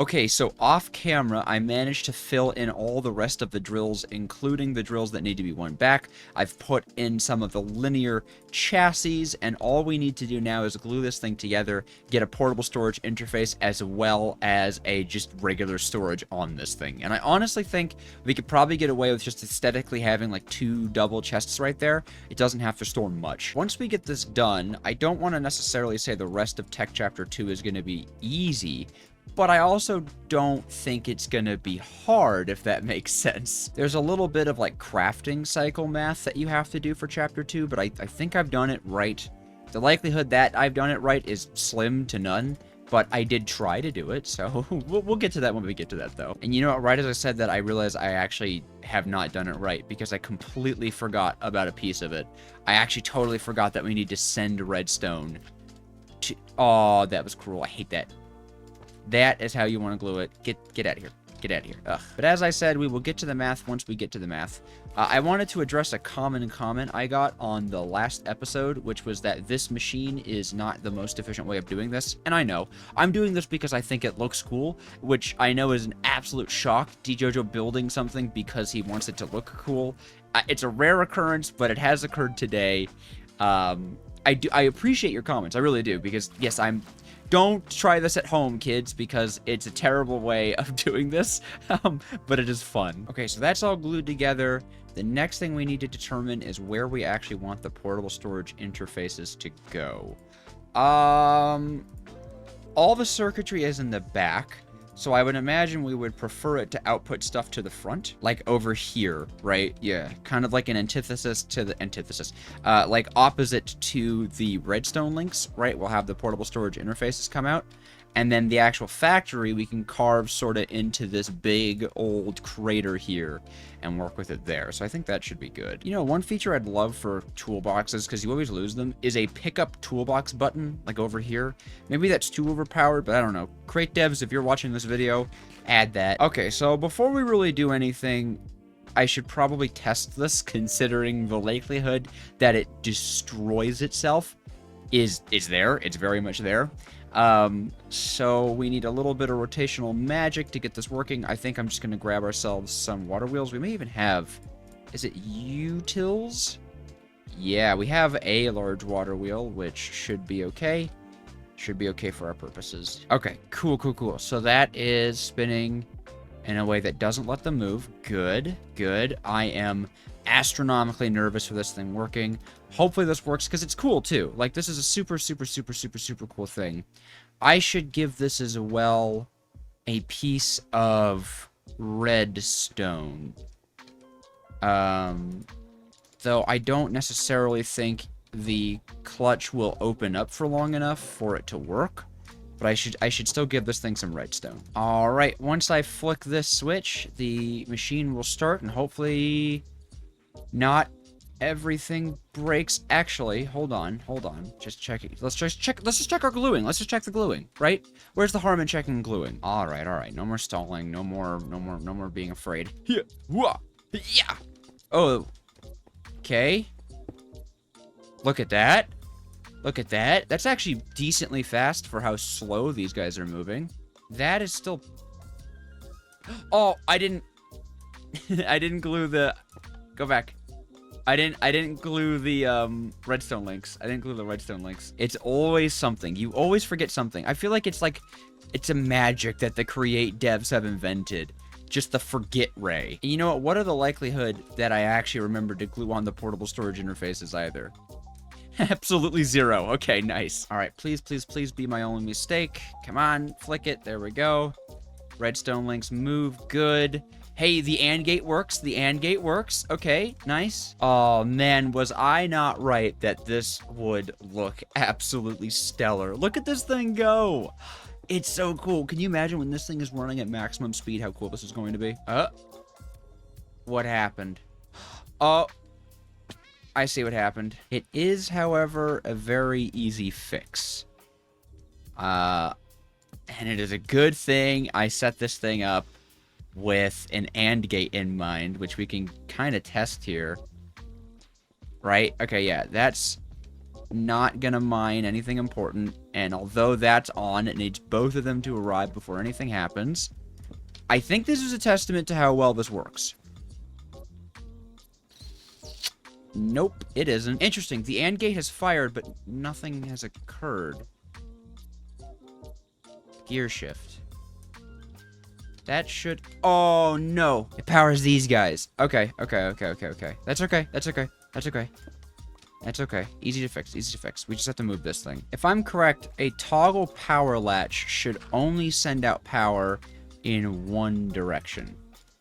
Okay, so off camera, I managed to fill in all the rest of the drills, including the drills that need to be won back. I've put in some of the linear chassis, and all we need to do now is glue this thing together, get a portable storage interface, as well as a just regular storage on this thing. And I honestly think we could probably get away with just aesthetically having like 2 double chests right there. It doesn't have to store much. Once we get this done, I don't want to necessarily say the rest of Tech Chapter 2 is going to be easy, but I also don't think it's gonna be hard, if that makes sense. There's a little bit of like crafting cycle math that you have to do for chapter 2, but I think I've done it right. The likelihood that I've done it right is slim to none, but I did try to do it, so we'll get to that when we get to that, though. And you know what, right as I said that, I realized I actually have not done it right, because I completely forgot about a piece of it. I actually totally forgot that we need to send redstone to... Oh, that was cruel. I hate that. That is how you want to glue it. Get out of here. Get out of here. Ugh. But as I said, we will get to the math once we get to the math. I wanted to address a common comment I got on the last episode, which was that this machine is not the most efficient way of doing this. And I know. I'm doing this because I think it looks cool, which I know is an absolute shock. Dejojo building something because he wants it to look cool. It's a rare occurrence, but it has occurred today. I appreciate your comments. I really do, because yes, don't try this at home, kids, because it's a terrible way of doing this, but it is fun. Okay, so that's all glued together. The next thing we need to determine is where we actually want the portable storage interfaces to go. All the circuitry is in the back, so I would imagine we would prefer it to output stuff to the front, like over here, right? Yeah, kind of like an antithesis to the like opposite to the redstone links, right? We'll have the portable storage interfaces come out, and then the actual factory we can carve sort of into this big old crater here and work with it there. So I think that should be good. You know, one feature I'd love for toolboxes, because you always lose them, is a pickup toolbox button, like over here. Maybe that's too overpowered, but I don't know. Crate devs, if you're watching this video, add that. Okay, so before we really do anything, I should probably test this, considering the likelihood that it destroys itself is there. It's very much there. So we need a little bit of rotational magic to get this working. I think I'm just going to grab ourselves some water wheels. We may even have... Is it utils? Yeah, we have a large water wheel, which should be okay. Should be okay for our purposes. Okay, cool. So that is spinning in a way that doesn't let them move. Good. I am astronomically nervous for this thing working. Hopefully this works, because it's cool too. Like, this is a super cool thing. I should give this as well a piece of redstone. Though I don't necessarily think the clutch will open up for long enough for it to work. But I should still give this thing some redstone. Alright, once I flick this switch, the machine will start, and hopefully not everything breaks. Actually, hold on. Just check it. Let's just check our gluing. Let's just check the gluing, right? Where's the harm in checking gluing? Alright. No more stalling. No more being afraid. Yeah. Oh. Okay. Look at that. That's actually decently fast for how slow these guys are moving. That is still... Oh, I didn't glue the... Go back. I didn't glue the redstone links. It's always something. You always forget something. I feel like it's a magic that the Create devs have invented. Just the forget ray. And you know what? What are the likelihood that I actually remembered to glue on the portable storage interfaces either? Absolutely zero. Okay, nice. All right, please be my only mistake. Come on, flick it. There we go. Redstone links move. Good. Hey, the AND gate works. Okay, nice. Oh, man, was I not right that this would look absolutely stellar? Look at this thing go. It's so cool. Can you imagine when this thing is running at maximum speed, how cool this is going to be? What happened? Oh, I see what happened. It is, however, a very easy fix. And it is a good thing I set this thing up with an AND gate in mind, which we can kind of test here. Right? Okay, yeah, that's not gonna mine anything important. And although that's on, it needs both of them to arrive before anything happens. I think this is a testament to how well this works. Nope, it isn't. Interesting, the AND gate has fired, but nothing has occurred. Gear shift. That should... Oh, no. It powers these guys. Okay. That's okay. That's okay. That's okay. Easy to fix. We just have to move this thing. If I'm correct, a toggle power latch should only send out power in one direction,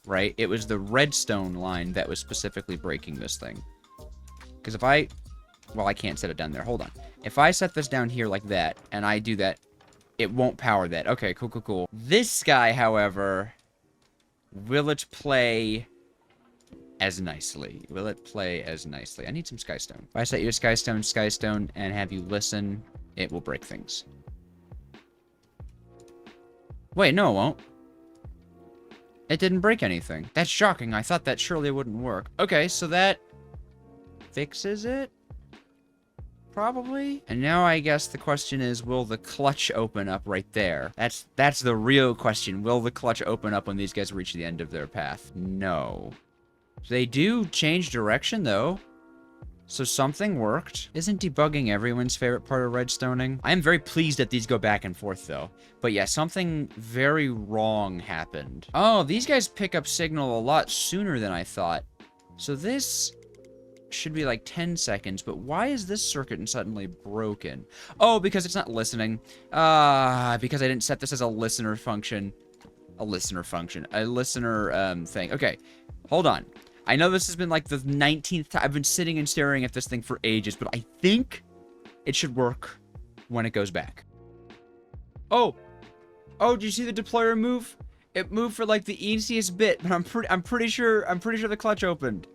right? It was the redstone line that was specifically breaking this thing. Because if I... Well, I can't set it down there. Hold on. If I set this down here like that, and I do that, it won't power that. Okay, cool. This guy, however, will it play as nicely? I need some skystone. If I set you a skystone, and have you listen, it will break things. Wait, no, it won't. It didn't break anything. That's shocking. I thought that surely wouldn't work. Okay, so that fixes it? Probably. And now I guess the question is, will the clutch open up right there? That's the real question. Will the clutch open up when these guys reach the end of their path? No. They do change direction, though. So something worked. Isn't debugging everyone's favorite part of redstoning? I am very pleased that these go back and forth, though. But yeah, something very wrong happened. Oh, these guys pick up signal a lot sooner than I thought. So this should be like 10 seconds, but why is this circuit suddenly broken? Oh, because it's not listening. Because I didn't set this as a listener function. A listener thing. Okay, hold on. I know this has been like the 19th time. I've been sitting and staring at this thing for ages, but I think it should work when it goes back. Oh, did you see the deployer move? It moved for like the easiest bit, but I'm pretty sure the clutch opened.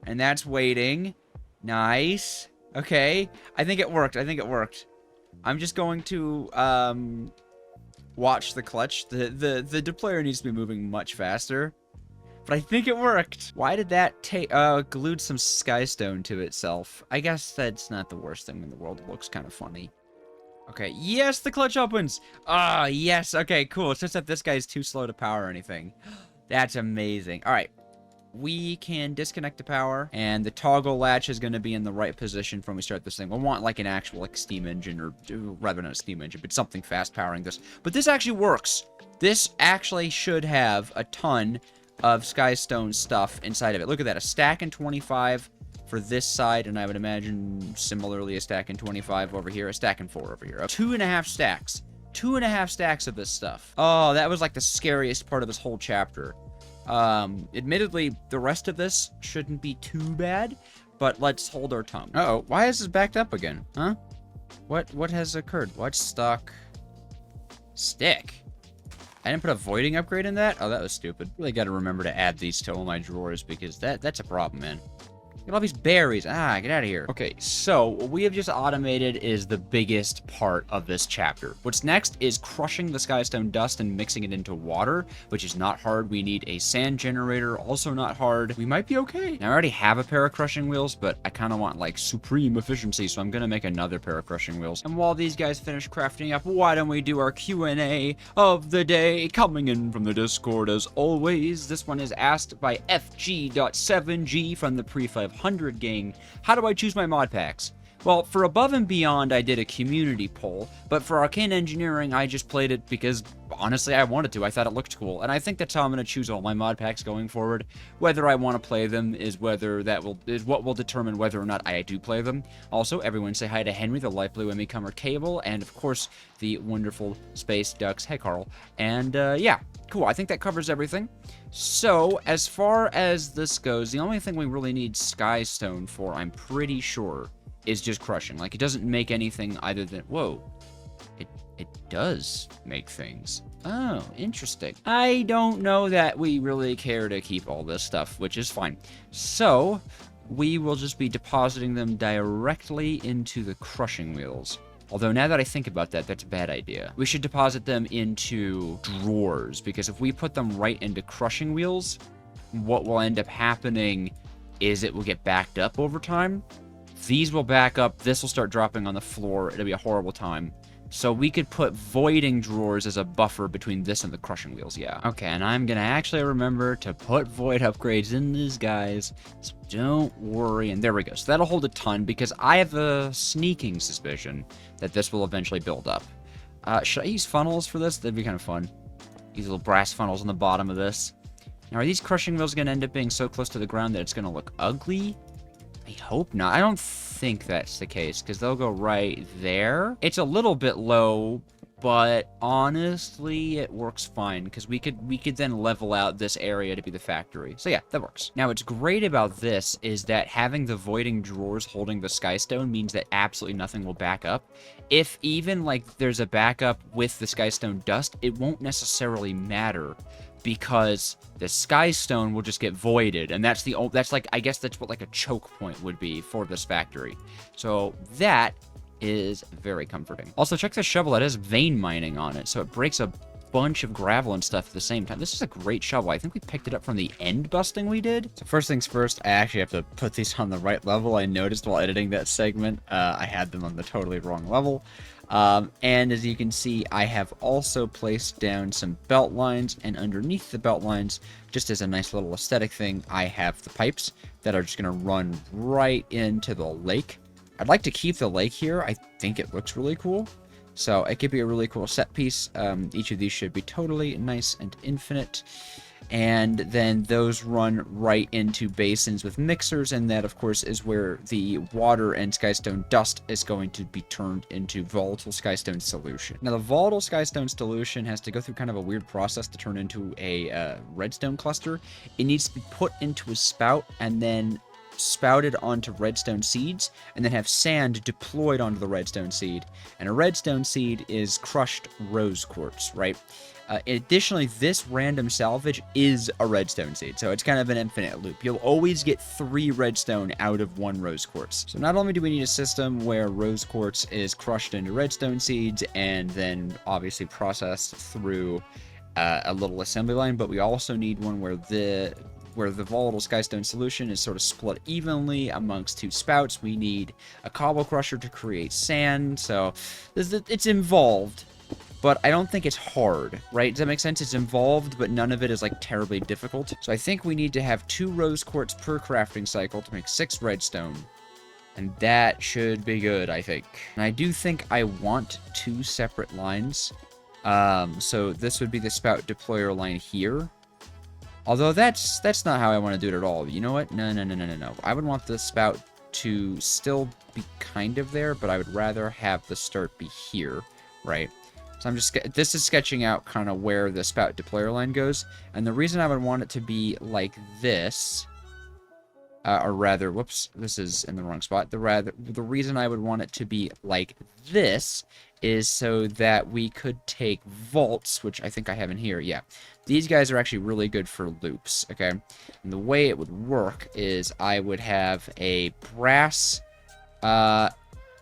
And that's waiting. Nice. Okay. I think it worked. I'm just going to watch the clutch. The deployer needs to be moving much faster. But I think it worked. Why did that take... glued some skystone to itself. I guess that's not the worst thing in the world. It looks kind of funny. Okay. Yes, the clutch opens. Yes. Okay, cool. It's just that this guy's too slow to power anything. That's amazing. All right. We can disconnect the power, and the toggle latch is going to be in the right position when we start this thing. We'll want like an actual like steam engine, or rather not a steam engine, but something fast powering this. But this actually works. This actually should have a ton of skystone stuff inside of it. Look at that, a stack in 25 for this side, and I would imagine similarly a stack in 25 over here, a stack in 4 over here. 2.5 stacks. 2.5 stacks of this stuff. Oh, that was like the scariest part of this whole chapter. Admittedly, the rest of this shouldn't be too bad, but let's hold our tongue. Uh-oh, why is this backed up again? Huh? What has occurred? What's stuck? Stick. I didn't put a voiding upgrade in that? Oh, that was stupid. Really gotta remember to add these to all my drawers, because that's a problem, man. Look at all these berries. Get out of here. Okay, so what we have just automated is the biggest part of this chapter. What's next is crushing the skystone dust and mixing it into water, which is not hard. We need a sand generator, also not hard. We might be okay. Now, I already have a pair of crushing wheels, but I kind of want, like, supreme efficiency, so I'm going to make another pair of crushing wheels. And while these guys finish crafting up, why don't we do our Q&A of the day, coming in from the Discord as always. This one is asked by FG.7G from the Pre-500 gang. How do I choose my mod packs? Well, for Above and Beyond, I did a community poll, but for Arcane Engineering, I just played it because, honestly, I wanted to. I thought it looked cool, and I think that's how I'm going to choose all my mod packs going forward. Whether I want to play them is what will determine whether or not I do play them. Also, everyone say hi to Henry, the Light Blue Comer Cable, and of course, the wonderful Space Ducks. Hey, Carl. And, yeah, cool. I think that covers everything. So, as far as this goes, the only thing we really need Skystone for, I'm pretty sure, is just crushing. Like, it doesn't make anything other than... Whoa. It does make things. Oh, interesting. I don't know that we really care to keep all this stuff, which is fine. So, we will just be depositing them directly into the crushing wheels. Although, now that I think about that, that's a bad idea. We should deposit them into drawers, because if we put them right into crushing wheels, what will end up happening is it will get backed up over time. These will back up, this will start dropping on the floor, it'll be a horrible time. So we could put voiding drawers as a buffer between this and the crushing wheels, yeah. Okay, and I'm gonna actually remember to put void upgrades in these guys, so don't worry. And there we go. So that'll hold a ton, because I have a sneaking suspicion that this will eventually build up. Should I use funnels for this? That'd be kind of fun. These little brass funnels on the bottom of this. Now, are these crushing wheels gonna end up being so close to the ground that it's gonna look ugly? I hope not. I don't think that's the case, because they'll go right there. It's a little bit low, but honestly, it works fine, because we could then level out this area to be the factory. So yeah, that works. Now, what's great about this is that having the voiding drawers holding the skystone means that absolutely nothing will back up. If even, like, there's a backup with the skystone dust, it won't necessarily matter, because the skystone will just get voided, and that's like, I guess that's what like a choke point would be for this factory. So that is very comforting. Also, check this shovel. It has vein mining on it, so it breaks a bunch of gravel and stuff at the same time. This is a great shovel. I think we picked it up from the end busting we did. So first things first, I actually have to put these on the right level. I noticed while editing that segment, I had them on the totally wrong level. And as you can see, I have also placed down some belt lines, and underneath the belt lines, just as a nice little aesthetic thing, I have the pipes that are just going to run right into the lake. I'd like to keep the lake here. I think it looks really cool. So it could be a really cool set piece. Each of these should be totally nice and infinite. And then those run right into basins with mixers, and that, of course, is where the water and skystone dust is going to be turned into volatile skystone solution. Now, the volatile skystone solution has to go through kind of a weird process to turn into a redstone cluster. It needs to be put into a spout and then spouted onto redstone seeds, and then have sand deployed onto the redstone seed. And a redstone seed is crushed rose quartz, right? Additionally, this random salvage is a redstone seed, so it's kind of an infinite loop. You'll always get 3 redstone out of 1 rose quartz. So not only do we need a system where rose quartz is crushed into redstone seeds and then obviously processed through a little assembly line, but we also need one where the volatile skystone solution is sort of split evenly amongst 2 spouts. We need a cobble crusher to create sand, so it's involved. But I don't think it's hard, right? Does that make sense? It's involved, but none of it is, like, terribly difficult. So I think we need to have 2 rose quartz per crafting cycle to make 6 redstone. And that should be good, I think. And I do think I want 2 separate lines. So this would be the spout deployer line here. Although that's not how I want to do it at all. You know what? No. I would want the spout to still be kind of there, but I would rather have the start be here, right? So this is sketching out kind of where the spout deployer line goes. And the reason I would want it to be like this, or rather, whoops, this is in the wrong spot. The reason I would want it to be like this is so that we could take vaults, which I think I have in here. Yeah, these guys are actually really good for loops, okay? And the way it would work is I would have a brass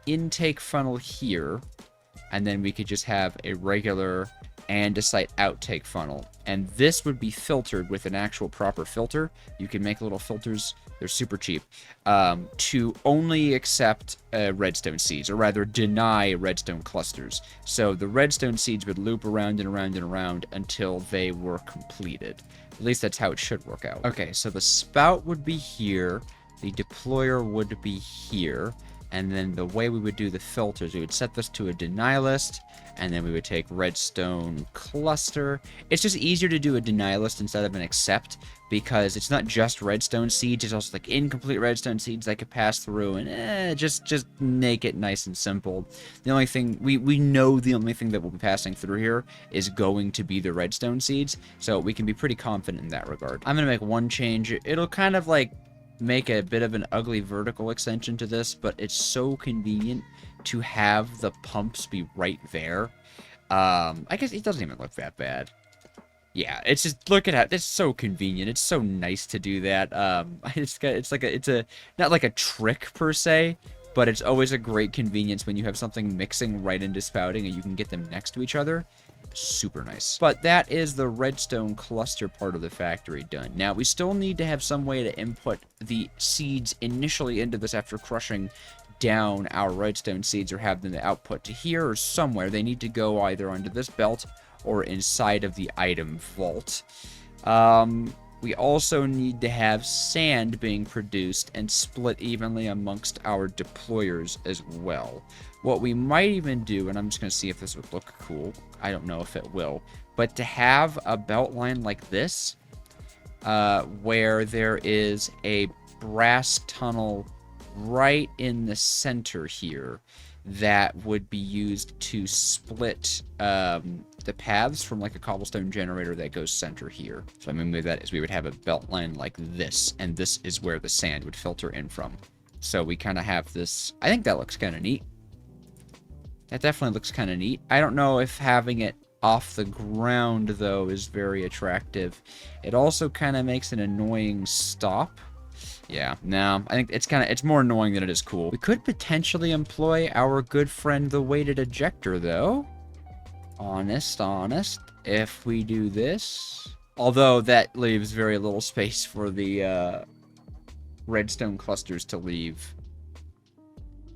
intake funnel here, and then we could just have a regular andesite outtake funnel. And this would be filtered with an actual proper filter. You can make little filters, they're super cheap, to only accept redstone seeds, or rather deny redstone clusters. So the redstone seeds would loop around and around and around until they were completed. At least that's how it should work out. Okay, so the spout would be here, the deployer would be here, and then the way we would do the filters, we would set this to a deny list, and then we would take redstone cluster. It's just easier to do a deny list instead of an accept, because it's not just redstone seeds, it's also like incomplete redstone seeds that could pass through, and just make it nice and simple. The only thing, we know the only thing that will be passing through here is going to be the redstone seeds, so we can be pretty confident in that regard. I'm going to make one change. It'll kind of like make a bit of an ugly vertical extension to this, but it's so convenient to have the pumps be right there. I guess it doesn't even look that bad. Yeah, it's just, look at it. It's so convenient. It's so nice to do that. It's not like a trick per se, but it's always a great convenience when you have something mixing right into spouting and you can get them next to each other. Super nice. But that is the redstone cluster part of the factory done. Now, we still need to have some way to input the seeds initially into this after crushing down our redstone seeds or have them output to here or somewhere. They need to go either onto this belt or inside of the item vault. We also need to have sand being produced and split evenly amongst our deployers as well. What we might even do, and I'm just going to see if this would look cool. I don't know if it will. But to have a belt line like this, where there is a brass tunnel right in the center here that would be used to split the paths from like a cobblestone generator that goes center here. So I mean by that is we would have a belt line like this, and this is where the sand would filter in from. So we kind of have this. I think that looks kind of neat. That definitely looks kind of neat. I don't know if having it off the ground, though, is very attractive. It also kind of makes an annoying stop. Yeah, no, I think it's more annoying than it is cool. We could potentially employ our good friend the weighted ejector, though. Honest. If we do this. Although that leaves very little space for the redstone clusters to leave.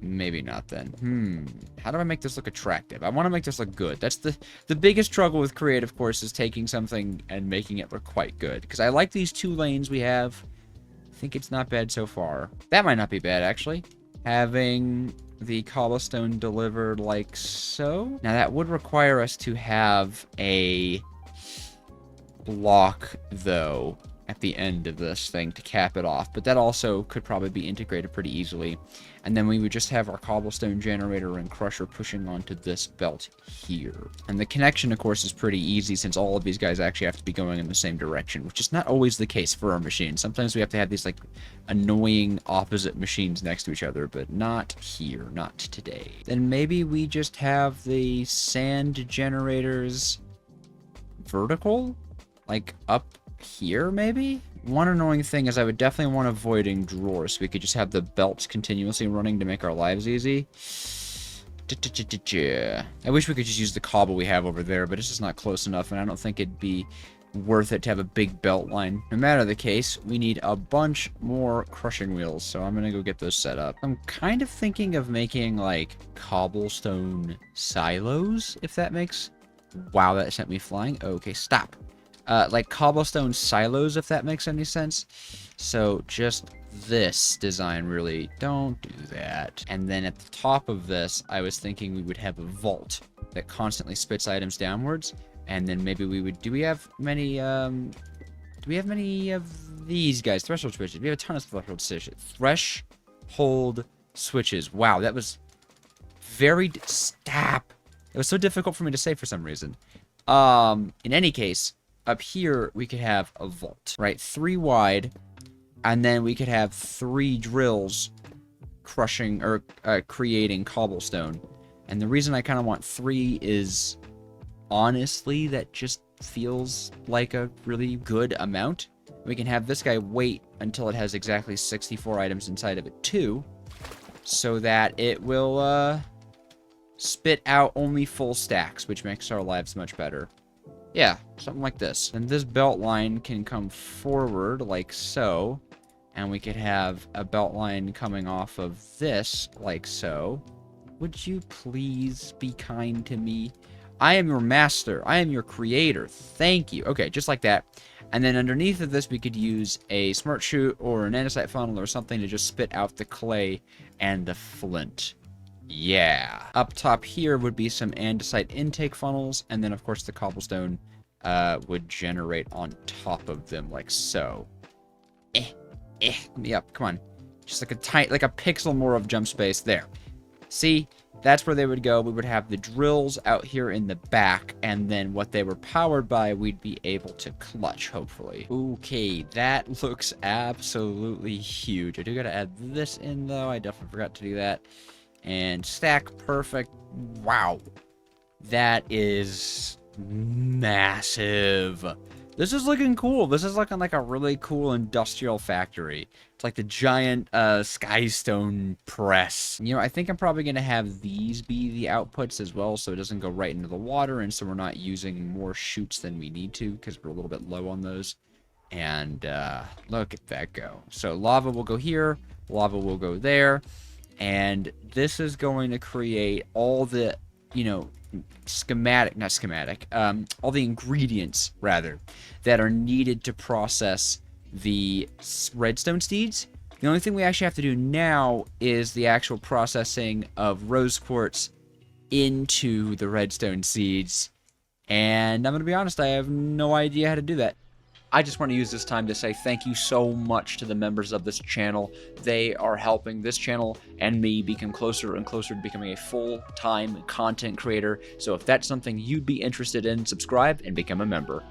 Maybe not then. How do I make this look attractive? I want to make this look good. That's the biggest struggle with Create, of course, is taking something and making it look quite good. Because I like these 2 lanes we have. I think it's not bad so far. That might not be bad, actually. Having the cobblestone delivered like so. Now, that would require us to have a block, though, at the end of this thing to cap it off. But that also could probably be integrated pretty easily. And then we would just have our cobblestone generator and crusher pushing onto this belt here. And the connection, of course, is pretty easy since all of these guys actually have to be going in the same direction, which is not always the case for our machines. Sometimes we have to have these, like, annoying opposite machines next to each other, but not here, not today. Then maybe we just have the sand generators vertical? Like, up here, maybe? One annoying thing is I would definitely want avoiding drawers, so we could just have the belts continuously running to make our lives easy. I wish we could just use the cobble we have over there, but it's just not close enough, and I don't think it'd be worth it to have a big belt line. No matter the case, we need a bunch more crushing wheels, so I'm gonna go get those set up. I'm kind of thinking of making, like, cobblestone silos, if that makes... Wow, that sent me flying. Okay, stop. Like cobblestone silos, if that makes any sense. So just this design, really. Don't do that. And then at the top of this, I was thinking we would have a vault that constantly spits items downwards. And then maybe we would... Do we have many of these guys? Threshold switches. We have a ton of threshold switches. Threshold switches. Wow, that was very... Stop! It was so difficult for me to say for some reason. In any case... Up here, we could have a vault, right? 3 wide, and then we could have 3 drills crushing or creating cobblestone. And the reason I kind of want 3 is, honestly, that just feels like a really good amount. We can have this guy wait until it has exactly 64 items inside of it, too, so that it will spit out only full stacks, which makes our lives much better. Yeah, something like this. And this belt line can come forward like so. And we could have a belt line coming off of this like so. Would you please be kind to me? I am your master. I am your creator. Thank you. Okay, just like that. And then underneath of this, we could use a smart chute or an andesite funnel or something to just spit out the clay and the flint. Yeah. Up top here would be some andesite intake funnels, and then, of course, the cobblestone would generate on top of them, like so. Yep, come on. Just like a pixel more of jump space there. See? That's where they would go. We would have the drills out here in the back, and then what they were powered by, we'd be able to clutch, hopefully. Okay, that looks absolutely huge. I do gotta add this in, though. I definitely forgot to do that. And stack perfect. Wow. That is massive. This is looking cool. This is looking like a really cool industrial factory. It's like the giant skystone press. You know, I think I'm probably going to have these be the outputs as well, so it doesn't go right into the water, and so we're not using more chutes than we need to, because we're a little bit low on those. And look at that go. So lava will go here. Lava will go there. And this is going to create all the, you know, all the ingredients, rather, that are needed to process the redstone seeds. The only thing we actually have to do now is the actual processing of rose quartz into the redstone seeds. And I'm going to be honest, I have no idea how to do that. I just want to use this time to say thank you so much to the members of this channel. They are helping this channel and me become closer and closer to becoming a full-time content creator. So if that's something you'd be interested in, subscribe and become a member.